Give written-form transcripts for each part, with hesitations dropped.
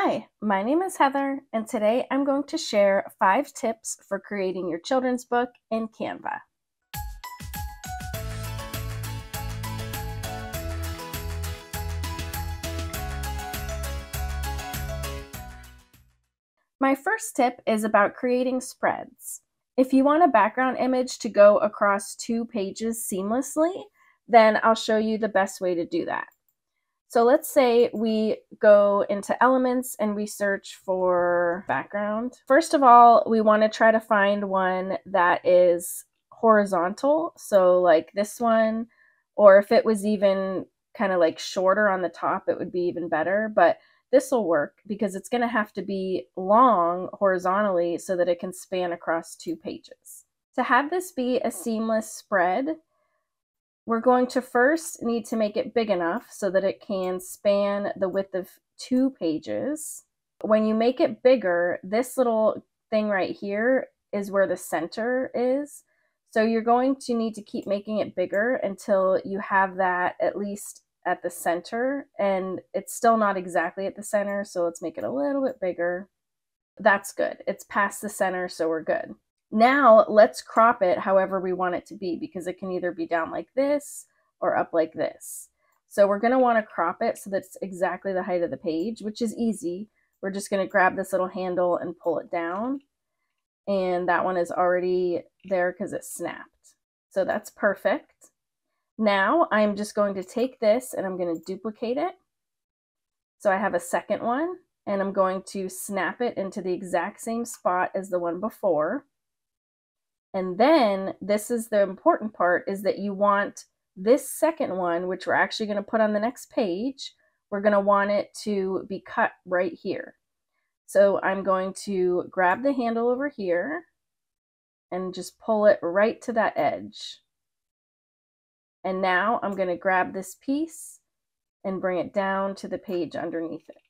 Hi, my name is Heather, and today I'm going to share 5 tips for creating your children's book in Canva. My first tip is about creating spreads. If you want a background image to go across 2 pages seamlessly, then I'll show you the best way to do that. So let's say we go into Elements and we search for background. First of all, we want to try to find one that is horizontal. So like this one, or if it was even kind of like shorter on the top, it would be even better. But this will work because it's going to have to be long horizontally so that it can span across 2 pages. To have this be a seamless spread, we're going to first need to make it big enough so that it can span the width of 2 pages. When you make it bigger, this little thing right here is where the center is. So you're going to need to keep making it bigger until you have that at least at the center, and it's still not exactly at the center, so let's make it a little bit bigger. That's good. It's past the center, so we're good. Now let's crop it however we want it to be, because it can either be down like this or up like this. So we're going to want to crop it so that it's exactly the height of the page, which is easy. We're just going to grab this little handle and pull it down. And that one is already there because it snapped. So that's perfect. Now I'm just going to take this and I'm going to duplicate it. So I have a second one, and I'm going to snap it into the exact same spot as the one before. And then this is the important part, is that you want this second one, which we're actually going to put on the next page, we're going to want it to be cut right here. So I'm going to grab the handle over here and just pull it right to that edge. And now I'm going to grab this piece and bring it down to the page underneath it.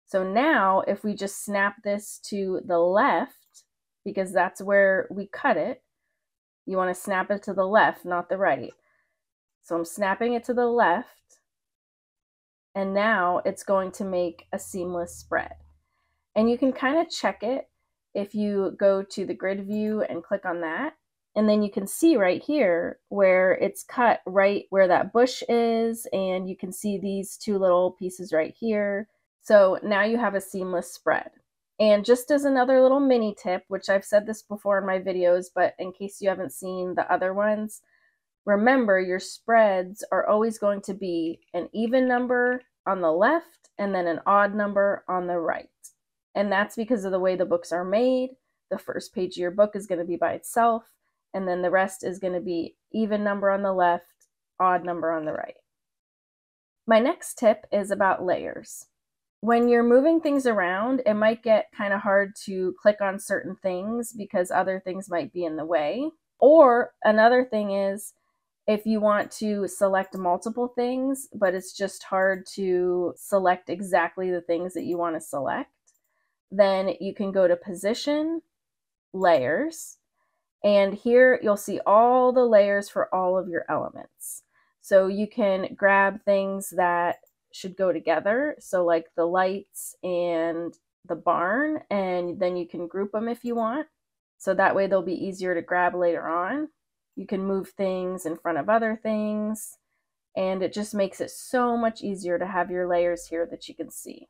So now if we just snap this to the left, because that's where we cut it, you want to snap it to the left, not the right. So I'm snapping it to the left, and now it's going to make a seamless spread. And you can kind of check it if you go to the grid view and click on that. And then you can see right here where it's cut right where that bush is, and you can see these 2 little pieces right here. So now you have a seamless spread. And just as another little mini tip, which I've said this before in my videos, but in case you haven't seen the other ones, remember your spreads are always going to be an even number on the left and then an odd number on the right. And that's because of the way the books are made. The first page of your book is going to be by itself, and then the rest is going to be even number on the left, odd number on the right. My next tip is about layers. When you're moving things around, it might get kind of hard to click on certain things because other things might be in the way. Or another thing is, if you want to select multiple things, but it's just hard to select exactly the things that you want to select, then you can go to Position, Layers, and here you'll see all the layers for all of your elements. So you can grab things that should go together, so like the lights and the barn, and then you can group them if you want, so that way they'll be easier to grab later on. You can move things in front of other things, and it just makes it so much easier to have your layers here that you can see.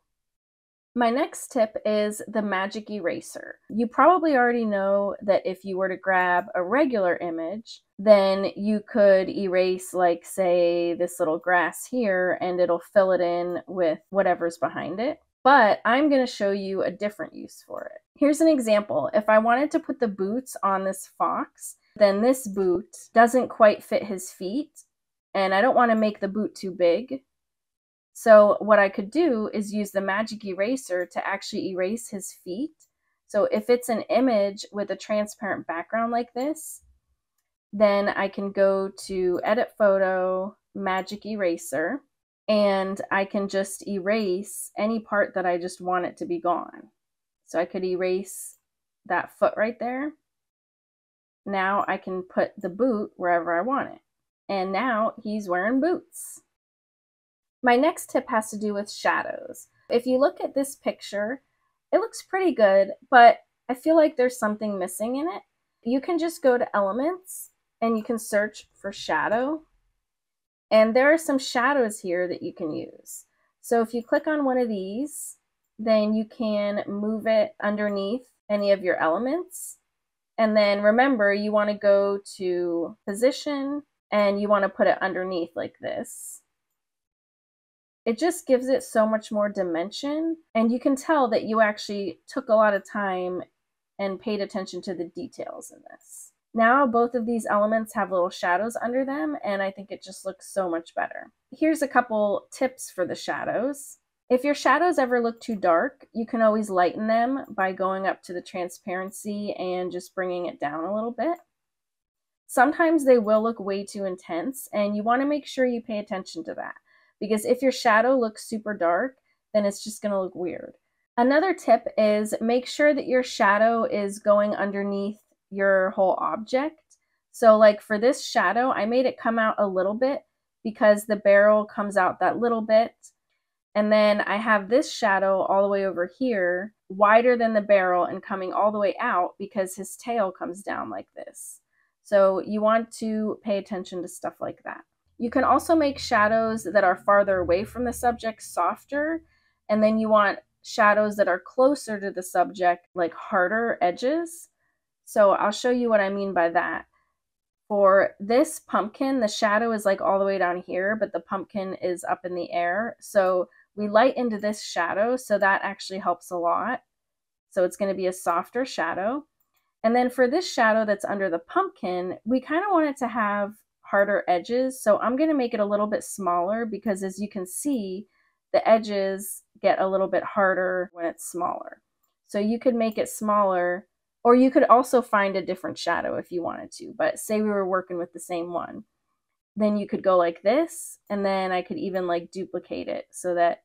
My next tip is the magic eraser. You probably already know that if you were to grab a regular image, then you could erase, like, say, this little grass here, and it'll fill it in with whatever's behind it. But I'm going to show you a different use for it. Here's an example. If I wanted to put the boots on this fox, then this boot doesn't quite fit his feet, and I don't want to make the boot too big. So what I could do is use the magic eraser to actually erase his feet. So if it's an image with a transparent background like this, then I can go to Edit Photo, Magic Eraser, and I can just erase any part that I just want it to be gone. So I could erase that foot right there. Now I can put the boot wherever I want it. And now he's wearing boots. My next tip has to do with shadows. If you look at this picture, it looks pretty good, but I feel like there's something missing in it. You can just go to Elements and you can search for shadow. And there are some shadows here that you can use. So if you click on one of these, then you can move it underneath any of your elements. And then remember, you want to go to position and you want to put it underneath like this. It just gives it so much more dimension, and you can tell that you actually took a lot of time and paid attention to the details in this. Now both of these elements have little shadows under them, and I think it just looks so much better. Here's a couple tips for the shadows. If your shadows ever look too dark, you can always lighten them by going up to the transparency and just bringing it down a little bit. Sometimes they will look way too intense, and you want to make sure you pay attention to that, because if your shadow looks super dark, then it's just going to look weird. Another tip is make sure that your shadow is going underneath your whole object. So like for this shadow, I made it come out a little bit because the barrel comes out that little bit. And then I have this shadow all the way over here, wider than the barrel and coming all the way out because his tail comes down like this. So you want to pay attention to stuff like that. You can also make shadows that are farther away from the subject softer, and then you want shadows that are closer to the subject, like harder edges. So I'll show you what I mean by that. For this pumpkin, the shadow is like all the way down here, but the pumpkin is up in the air. So we light into this shadow, so that actually helps a lot. So it's going to be a softer shadow. And then for this shadow that's under the pumpkin, we kind of want it to have harder edges. So I'm going to make it a little bit smaller because as you can see, the edges get a little bit harder when it's smaller. So you could make it smaller, or you could also find a different shadow if you wanted to. But say we were working with the same one, then you could go like this, and then I could even like duplicate it so that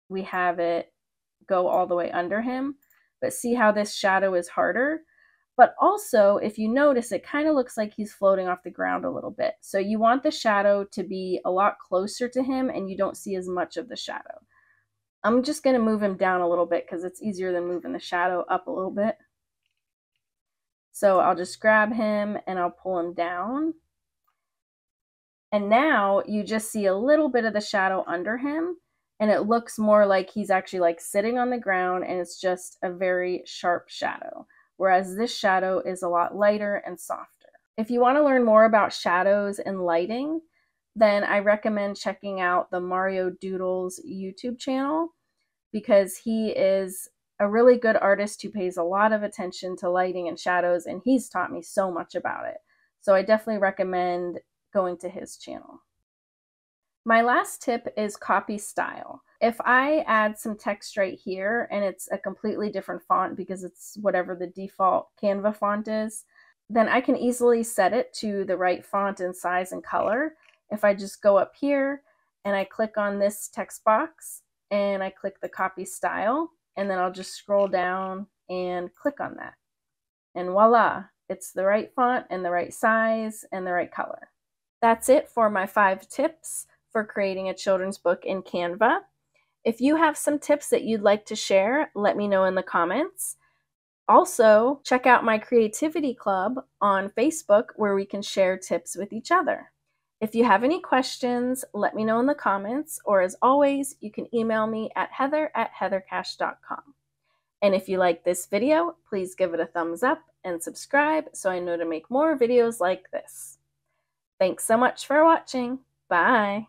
we have it go all the way under him. But see how this shadow is harder? But also, if you notice, it kind of looks like he's floating off the ground a little bit. So you want the shadow to be a lot closer to him and you don't see as much of the shadow. I'm just going to move him down a little bit because it's easier than moving the shadow up a little bit. So I'll just grab him and I'll pull him down. And now you just see a little bit of the shadow under him, and it looks more like he's actually like sitting on the ground and it's just a very sharp shadow. Whereas this shadow is a lot lighter and softer. If you want to learn more about shadows and lighting, then I recommend checking out the Mario Doodles YouTube channel, because he is a really good artist who pays a lot of attention to lighting and shadows, and he's taught me so much about it. So I definitely recommend going to his channel. My last tip is copy style. If I add some text right here and it's a completely different font because it's whatever the default Canva font is, then I can easily set it to the right font and size and color. If I just go up here and I click on this text box and I click the copy style, and then I'll just scroll down and click on that. And voila, it's the right font and the right size and the right color. That's it for my 5 tips for creating a children's book in Canva. If you have some tips that you'd like to share, let me know in the comments. Also, check out my Creativity Club on Facebook where we can share tips with each other. If you have any questions, let me know in the comments, or as always, you can email me at heather@heathercash.com. And if you like this video, please give it a thumbs up and subscribe so I know to make more videos like this. Thanks so much for watching. Bye.